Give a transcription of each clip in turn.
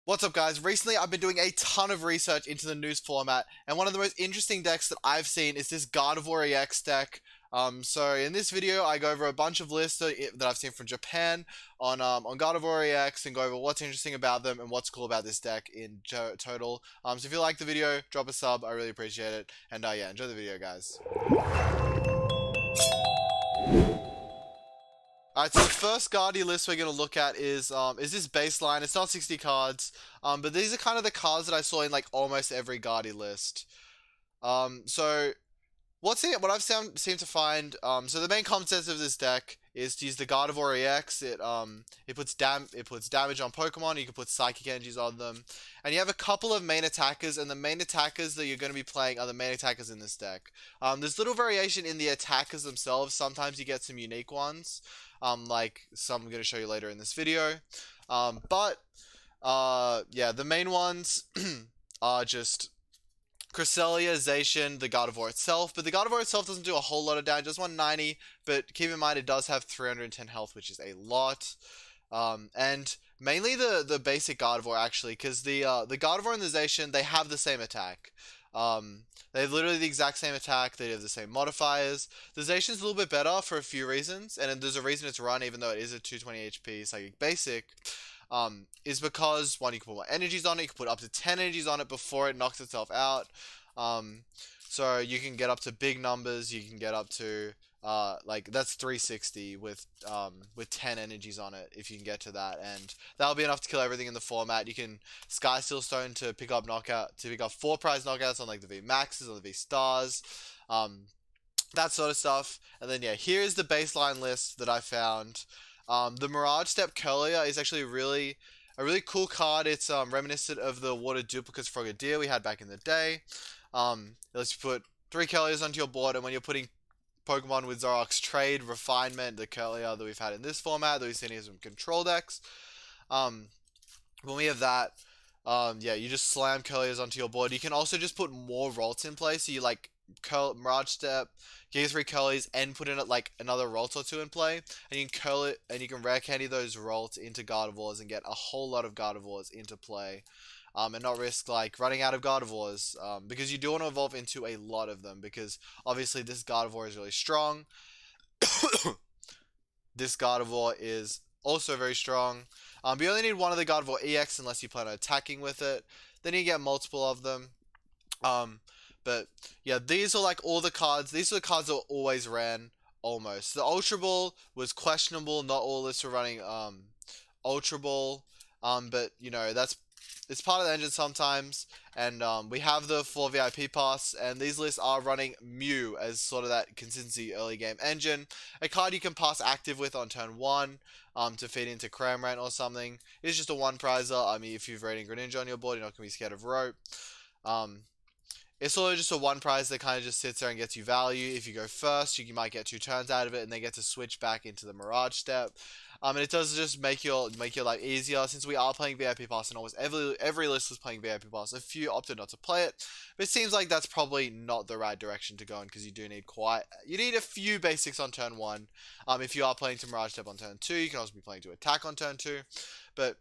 What's up, guys? Recently, I've been doing a ton of research into the news format, and one of the most interesting decks that I've seen is this Gardevoir EX deck. So in this video, I go over a bunch of lists that I've seen from Japan on Gardevoir EX and go over what's interesting about them and what's cool about this deck in total. So if you like the video, drop a sub. I really appreciate it. And yeah, enjoy the video, guys. Alright, so the first Guardi list we're going to look at is this baseline. It's not 60 cards, but these are kind of the cards that I saw in like almost every Guardi list. So what I've seemed to find, so the main concept of this deck is to use the Gardevoir EX. It puts damage on Pokemon. You can put Psychic Energies on them, and you have a couple of main attackers, and the main attackers that you're going to be playing are the main attackers in this deck. There's little variation in the attackers themselves. Sometimes you get some unique ones, like some I'm going to show you later in this video. But yeah, the main ones are just Cresselia, Zacian, the Gardevoir itself, but the Gardevoir itself doesn't do a whole lot of damage, just 190, but keep in mind it does have 310 health, which is a lot. And mainly the basic Gardevoir, actually, because the Gardevoir and the Zacian, they have the same attack. They have literally the exact same attack, they have the same modifiers. The Zacian's a little bit better for a few reasons, and there's a reason it's run, even though it is a 220 HP Psychic Basic. Is because, one, you can put more energies on it, you can put up to 10 energies on it before it knocks itself out. So you can get up to big numbers, you can get up to, like, that's 360 with 10 energies on it, if you can get to that, and that'll be enough to kill everything in the format. You can Sky Steel Stone to pick up 4 prize knockouts on, like, the V Maxes or the V Stars, that sort of stuff. And then, yeah, here's the baseline list that I found. The Mirage Step Curlier is actually a really cool card. It's reminiscent of the Water Duplicates Frogadier we had back in the day. It lets you put 3 Curliers onto your board, and when you're putting Pokemon with Zoroark's Trade, Refinement, the Curlier that we've had in this format, that we've seen in some control decks. When we have that, yeah, you just slam Curliers onto your board. You can also just put more Rolts in play, so you like Mirage Step, get 3 Curlies, and put in like another Rolt or 2 in play, and you can curl it, and you can rare candy those Rolts into Gardevoirs and get a whole lot of Gardevoirs into play, and not risk like running out of Gardevoirs, because you do want to evolve into a lot of them, because obviously this Gardevoir is really strong. This Gardevoir is also very strong. But you only need one of the Gardevoir EX unless you plan on attacking with it. Then you get multiple of them. But yeah, these are like all the cards. These are the cards that always ran almost. The Ultra Ball was questionable. Not all lists were running Ultra Ball. But you know, it's part of the engine sometimes. And we have the 4 VIP pass, and these lists are running Mew as sort of that consistency early game engine. A card you can pass active with on turn 1 to feed into Cramorant or something. It's just a 1 prizer. I mean, if you've raiding Greninja on your board, you're not going to be scared of Rope. It's sort of just a 1 prize that kind of just sits there and gets you value. If you go first, you might get 2 turns out of it, and then get to switch back into the Mirage Step. And it does just make your life easier, since we are playing VIP Pass, and almost every list was playing VIP Pass. A few opted not to play it, but it seems like that's probably not the right direction to go in, because you need a few basics on turn 1. If you are playing to Mirage Step on turn 2, you can also be playing to attack on turn 2. But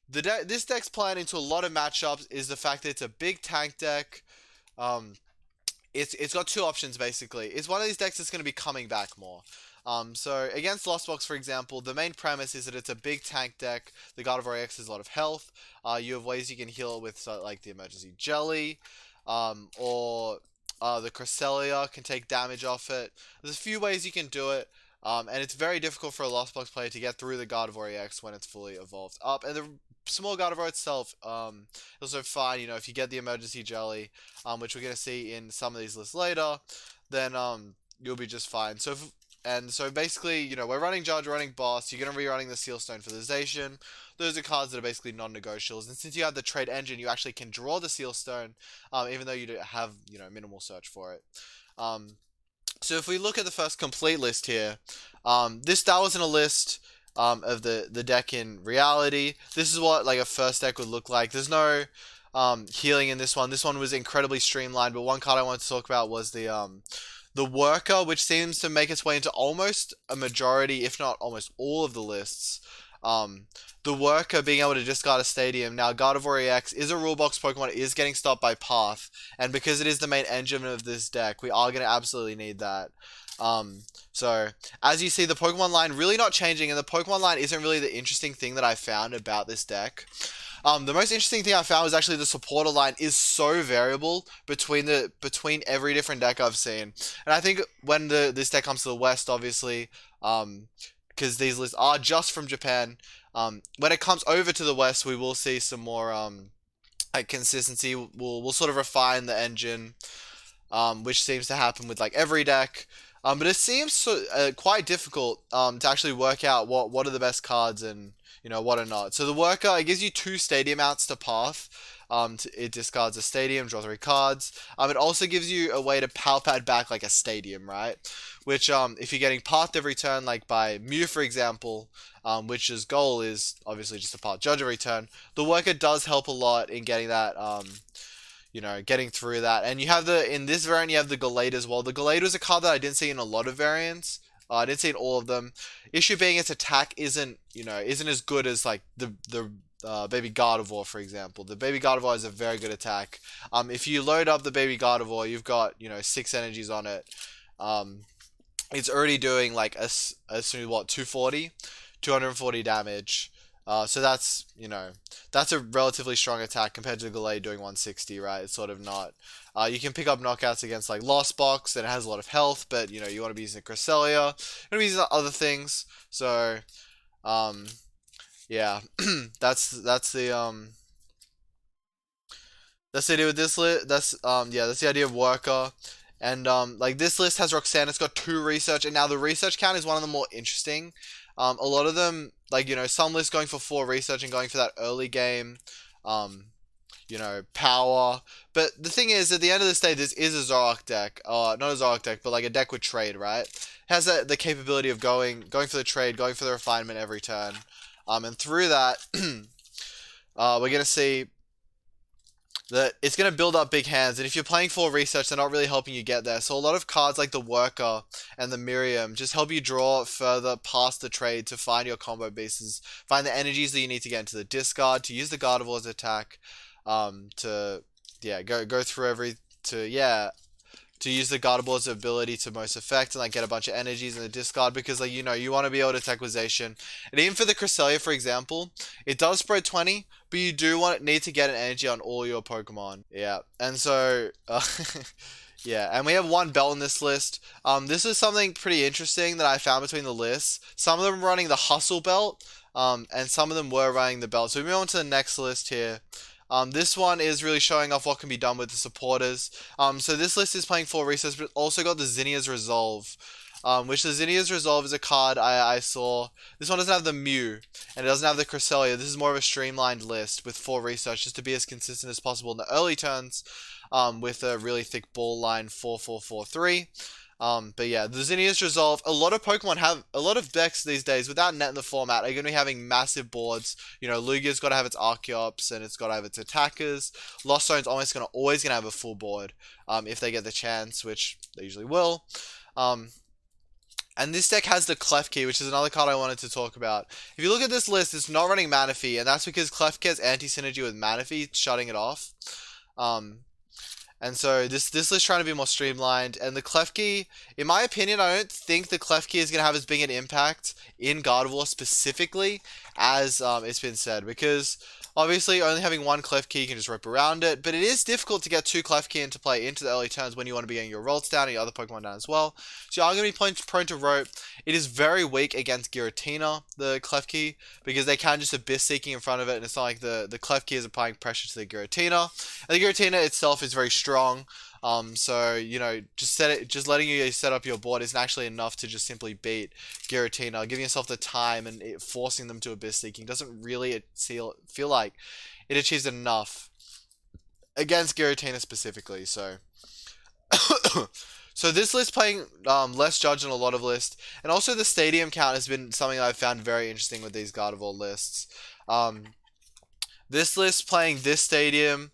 this deck's plan into a lot of matchups is the fact that it's a big tank deck. It's got 2 options basically. It's one of these decks that's going to be coming back more. So against Lost Box, for example, the main premise is that it's a big tank deck. The Gardevoir EX has a lot of health. You have ways you can heal it with like the Emergency Jelly, or the Cresselia can take damage off it. There's a few ways you can do it. And it's very difficult for a Lost Box player to get through the Gardevoir EX when it's fully evolved up. And the small Gardevoir itself, also fine, you know, if you get the Emergency Jelly, which we're going to see in some of these lists later, then you'll be just fine. So basically, you know, we're running Judge, we're running Boss, you're going to be running the Seal Stone for the Zacian. Those are cards that are basically non-negotiables, and since you have the trade engine, you actually can draw the Seal Stone, even though you have, you know, minimal search for it. So if we look at the first complete list here, that wasn't a list of the deck in reality. This is what like a first deck would look like. There's no healing in this one. This one was incredibly streamlined, but one card I wanted to talk about was the Worker, which seems to make its way into almost a majority, if not almost all of the lists. The worker being able to discard a stadium. Now, Gardevoir EX is a rulebox Pokemon. It is getting stopped by Path, and because it is the main engine of this deck, we are going to absolutely need that. So, as you see, the Pokemon line really not changing, and the Pokemon line isn't really the interesting thing that I found about this deck. The most interesting thing I found was actually the supporter line is so variable between every different deck I've seen, and I think when this deck comes to the West, obviously, because these lists are just from Japan. When it comes over to the West, we will see some more like consistency. We'll sort of refine the engine, which seems to happen with like every deck. But it seems quite difficult to actually work out what are the best cards and what are not. So the worker, it gives you 2 stadium outs to Path. It discards a stadium, draw 3 cards. It also gives you a way to power pad back like a stadium, right? Which if you're getting pathed every turn, like by Mew for example, which his goal is obviously just to path judge every turn, the worker does help a lot in getting that getting through that. And you have in this variant, you have the Gallade as well. The Gallade is a card that I didn't see in a lot of variants. I didn't see in all of them. Issue being its attack isn't as good as like the Baby Gardevoir, for example. The Baby Gardevoir is a very good attack. If you load up the Baby Gardevoir, you've got 6 energies on it. It's already doing like a 240 damage. So that's a relatively strong attack compared to the Gallade doing 160, right? It's sort of not. You can pick up knockouts against like Lost Box, and it has a lot of health, but you want to be using Cresselia, you want to be using other things. So, yeah, that's the idea with this list. That's the idea of worker. And like this list has Roxanne. It's got 2 research, and now the research count is one of the more interesting. A lot of them, like some lists going for 4 research and going for that early game, power. But the thing is, at the end of this day, this is a Zoroark deck. Not a Zoroark deck, but like a deck with trade, right? It has the capability of going for the trade, going for the refinement every turn. And through that, we're gonna see that it's going to build up big hands, and if you're playing for research, they're not really helping you get there. So a lot of cards like the Worker and the Miriam just help you draw further past the trade to find your combo pieces, find the energies that you need to get into the discard, to use the Gardevoir's attack, to go through to use the Gardevoir's ability to most effect and like get a bunch of energies in the discard, because like you want to be able to attack Equization. And even for the Cresselia, for example, it does spread 20, but you do need to get an energy on all your Pokemon. Yeah, and so yeah, and we have 1 belt in this list. This is something pretty interesting that I found between the lists. Some of them are running the Hustle belt, and some of them were running the belt. So we move on to the next list here. This one is really showing off what can be done with the supporters. So this list is playing 4 research, but also got the Zinnia's Resolve. Which the Zinnia's Resolve is a card I saw. This one doesn't have the Mew, and it doesn't have the Cresselia. This is more of a streamlined list with 4 research, just to be as consistent as possible in the early turns, with a really thick ball line 4-4-4-3. But yeah, the Zinnia's Resolve, a lot of decks these days without net in the format are going to be having massive boards. Lugia's got to have its Archeops, and it's got to have its attackers. Lost Zone's always going to have a full board, if they get the chance, which they usually will. And this deck has the Klefki, which is another card I wanted to talk about. If you look at this list, it's not running Manaphy, and that's because Klefki has anti-synergy with Manaphy, shutting it off. And so this list is trying to be more streamlined, and the Klefki, in my opinion, I don't think the Klefki is going to have as big an impact in Gardevoir specifically as it's been said, because obviously only having 1 Klefki, you can just rip around it, but it is difficult to get 2 Klefki into play into the early turns when you want to be getting your Rolls down and your other Pokemon down as well. So you are going to be prone to rope. It is very weak against Giratina, the Klefki, because they can just Abyss Seeking in front of it, and it's not like the Klefki is applying pressure to the Giratina. And the Giratina itself is very strong. So just letting you set up your board isn't actually enough to just simply beat Giratina. Giving yourself the time and forcing them to Abyss Seeking doesn't really feel like it achieves enough against Giratina specifically. So so this list playing less Judge than a lot of lists, and also the stadium count has been something I've found very interesting with these Gardevoir lists. This list playing this stadium,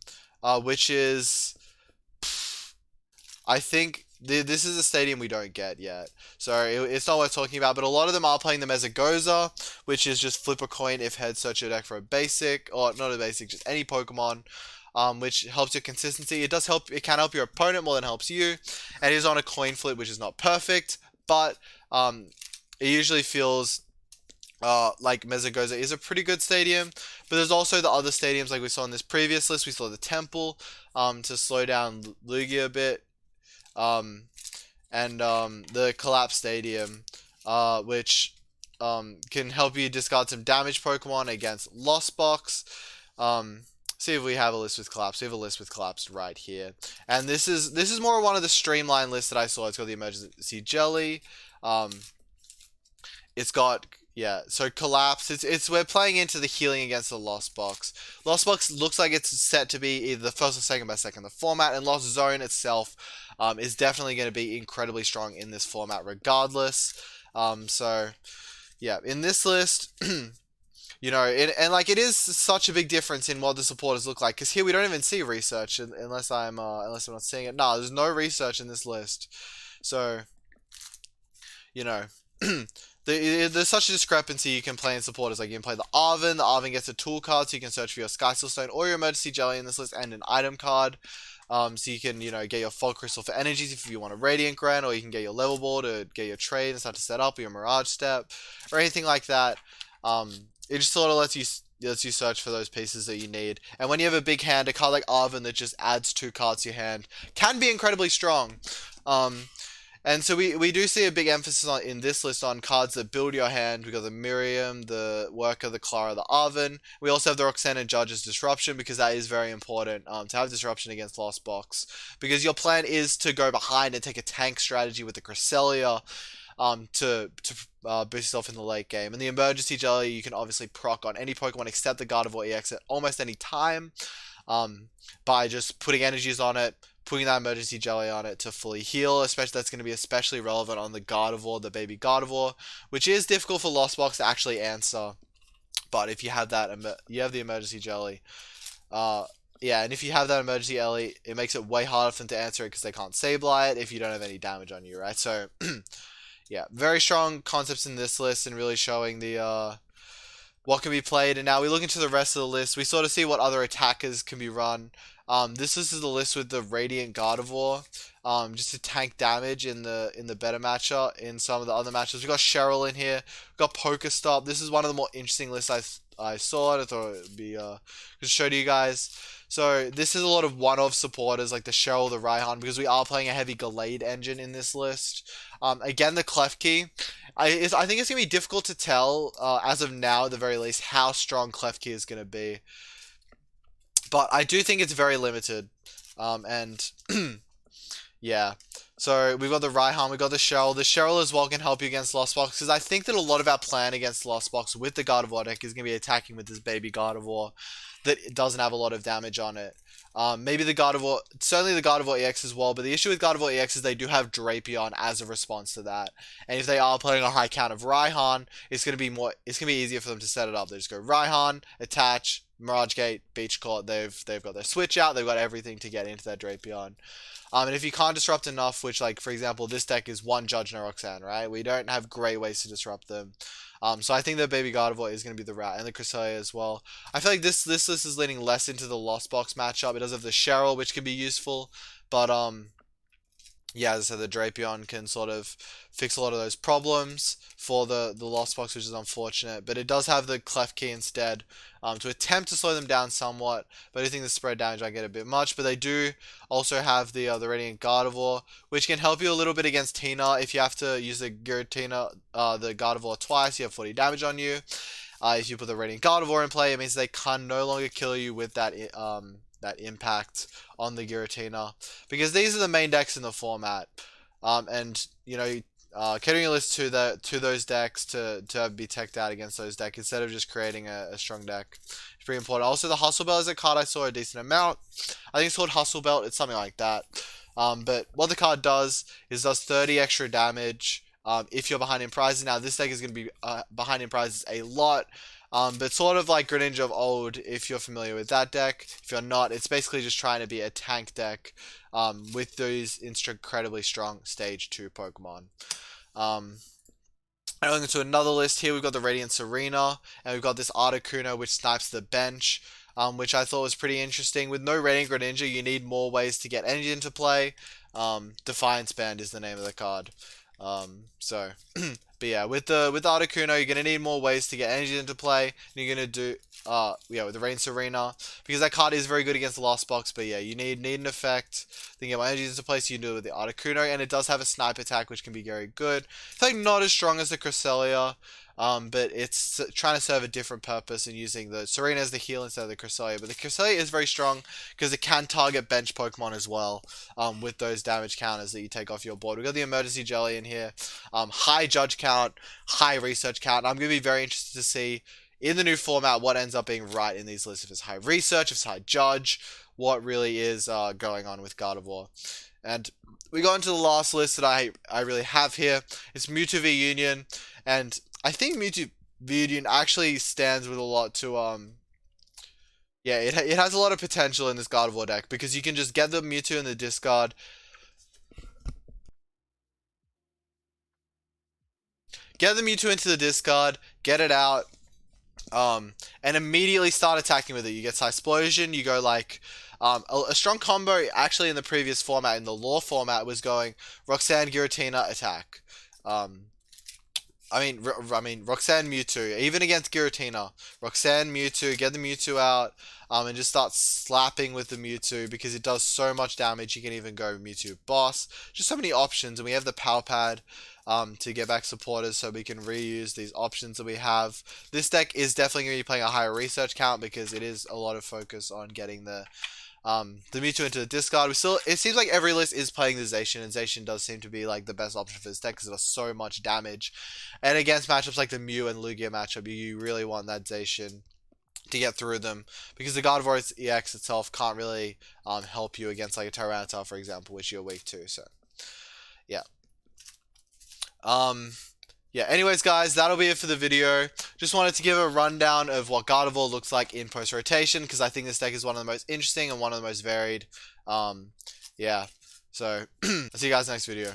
which is, I think this is a stadium we don't get yet, so it's not worth talking about. But a lot of them are playing the Mesagoza, which is just flip a coin if head search your deck for a basic, or not a basic, just any Pokemon, which helps your consistency. It does help. It can help your opponent more than it helps you, and it is on a coin flip, which is not perfect, but it usually feels like Mesagoza is a pretty good stadium. But there's also the other stadiums like we saw in this previous list. We saw the Temple to slow down Lugia a bit, and the Collapse Stadium, which can help you discard some damage Pokemon against Lost Box. See if we have a list with Collapse. We have a list with Collapse right here, and this is more one of the streamlined lists that I saw. It's got the Emergency Jelly. It's got, yeah, so Collapse. It's we're playing into the healing against the Lost Box. Lost Box looks like it's set to be either the first or second best deck in the format, and Lost Zone itself is definitely going to be incredibly strong in this format regardless. So yeah, in this list, you know, and like it is such a big difference in what the supporters look like, because here we don't even see research unless I'm not seeing it. No, there's no research in this list, so you know. There's such a discrepancy. You can play in supporters. Like you can play the Arven. The Arven gets a tool card, so you can search for your Sky Seal Stone or your Emergency Jelly in this list, and an item card. So you can, you know, get your Fog Crystal for energies if you want a Radiant Grand, or you can get your Level Ball to get your trade and start to set up, or your Mirage Step, or anything like that. It just sort of lets you search for those pieces that you need. And when you have a big hand, a card like Arven that just adds 2 cards to your hand can be incredibly strong. And so we do see a big emphasis in this list on cards that build your hand. We got the Miriam, the Worker, the Clara, the Arven. We also have the Roxanne Judge's Disruption, because that is very important to have Disruption against Lost Box. Because your plan is to go behind and take a tank strategy with the Cresselia to boost yourself in the late game. And the Emergency Jelly you can obviously proc on any Pokemon except the Gardevoir EX at almost any time by just putting energies on it, putting that Emergency Jelly on it to fully heal. Especially that's going to be especially relevant on the Gardevoir, the baby Gardevoir, which is difficult for Lost Box to actually answer. But if you have that, you have the Emergency Jelly. Yeah, and if you have that Emergency Jelly, it makes it way harder for them to answer it because they can't Sableye it if you don't have any damage on you, right? So, yeah, very strong concepts in this list and really showing the what can be played. And now we look into the rest of the list. We sort of see what other attackers can be run. This is the list with the Radiant Gardevoir, just to tank damage in the better matchup. In some of the other matches, we got Cheryl in here. We got Pokestop. This is one of the more interesting lists I saw. I thought it would be to show to you guys. So this is a lot of one-off supporters like the Cheryl, the Raihan, because we are playing a heavy Gallade engine in this list. Again, the Klefki. I think it's going to be difficult to tell, as of now at the very least, how strong Klefki is going to be. But I do think it's very limited. And yeah. So we've got the Raihan, we've got the Cheryl. The Cheryl as well can help you against Lost Box, because I think that a lot of our plan against Lost Box with the Gardevoir deck is going to be attacking with this baby Gardevoir that doesn't have a lot of damage on it. Maybe the Gardevoir, certainly the Gardevoir EX as well, but the issue with Gardevoir EX is they do have Drapion as a response to that. And if they are playing a high count of Raihan, it's going to be easier for them to set it up. They just go Raihan, attach, Mirage Gate, Beach Court. They've got their switch out, they've got everything to get into that Drapion. And if you can't disrupt enough, which, like, for example, this deck is one Judge, no Roxanne, right? We don't have great ways to disrupt them. So I think that Baby Gardevoir is going to be the route, and the Cresselia as well. I feel like this list is leaning less into the Lost Box matchup. It does have the Cheryl, which can be useful, but yeah, as I said, the Drapion can sort of fix a lot of those problems for the Lost Box, which is unfortunate. But it does have the Klefki instead to attempt to slow them down somewhat. But I do think the spread damage might get a bit much. But they do also have the Radiant Gardevoir, which can help you a little bit against Tina. If you have to use the Giratina, the Gardevoir twice, you have 40 damage on you. If you put the Radiant Gardevoir in play, it means they can no longer kill you with that impact on the Giratina, because these are the main decks in the format, and you know, catering a list to those decks to be teched out against those decks instead of just creating a strong deck. It's pretty important. Also, the Hustle Belt is a card I saw a decent amount. I think it's called Hustle Belt. It's something like that. But what the card does is does 30 extra damage if you're behind in prizes. Now this deck is going to be behind in prizes a lot. But sort of like Greninja of old, if you're familiar with that deck. If you're not, it's basically just trying to be a tank deck with those incredibly strong Stage 2 Pokemon. Going into another list here, we've got the Radiant Serena, and we've got this Articuno, which snipes the bench, which I thought was pretty interesting. With no Radiant Greninja, you need more ways to get energy into play. Defiance Band is the name of the card. But yeah, with the Articuno, you're gonna need more ways to get energy into play. And you're gonna do with the Rain Serena, because that card is very good against the Lost Box. But yeah, you need an effect. Then get more energy into play, so you can do it with the Articuno, and it does have a snipe attack, which can be very good. It's like not as strong as the Cresselia. But it's trying to serve a different purpose and using the Serena as the heal instead of the Cresselia. But the Cresselia is very strong because it can target bench Pokemon as well, with those damage counters that you take off your board. We've got the Emergency Jelly in here, high Judge count, high Research count. I'm going to be very interested to see in the new format what ends up being right in these lists. If it's high Research, if it's high Judge, what really is going on with Gardevoir. And we got into the last list that I really have here. It's Mewtwo V-UNION, and I think Mewtwo V-UNION actually stands with a lot to, yeah, it has a lot of potential in this Gardevoir deck, because you can just get the Mewtwo in the discard, get the Mewtwo into the discard, get it out, and immediately start attacking with it. You get Explosion, you go like, a strong combo actually in the previous format, in the Lore format, was going Roxanne, Giratina, attack. Roxanne, Mewtwo, even against Giratina. Roxanne, Mewtwo, get the Mewtwo out, and just start slapping with the Mewtwo, because it does so much damage. You can even go Mewtwo Boss. Just so many options, and we have the Power Pad to get back supporters, so we can reuse these options that we have. This deck is definitely going to be playing a higher Research count, because it is a lot of focus on getting the Mewtwo into the discard. It seems like every list is playing the Zacian, and Zacian does seem to be like the best option for this deck because it does so much damage. And against matchups like the Mew and Lugia matchup, you really want that Zacian to get through them, because the Gardevoir EX itself can't really help you against like a Tyranitar, for example, which you're weak to. So yeah. Yeah, anyways guys, that'll be it for the video. Just wanted to give a rundown of what Gardevoir looks like in post-rotation, because I think this deck is one of the most interesting and one of the most varied. Yeah, so I'll see you guys next video.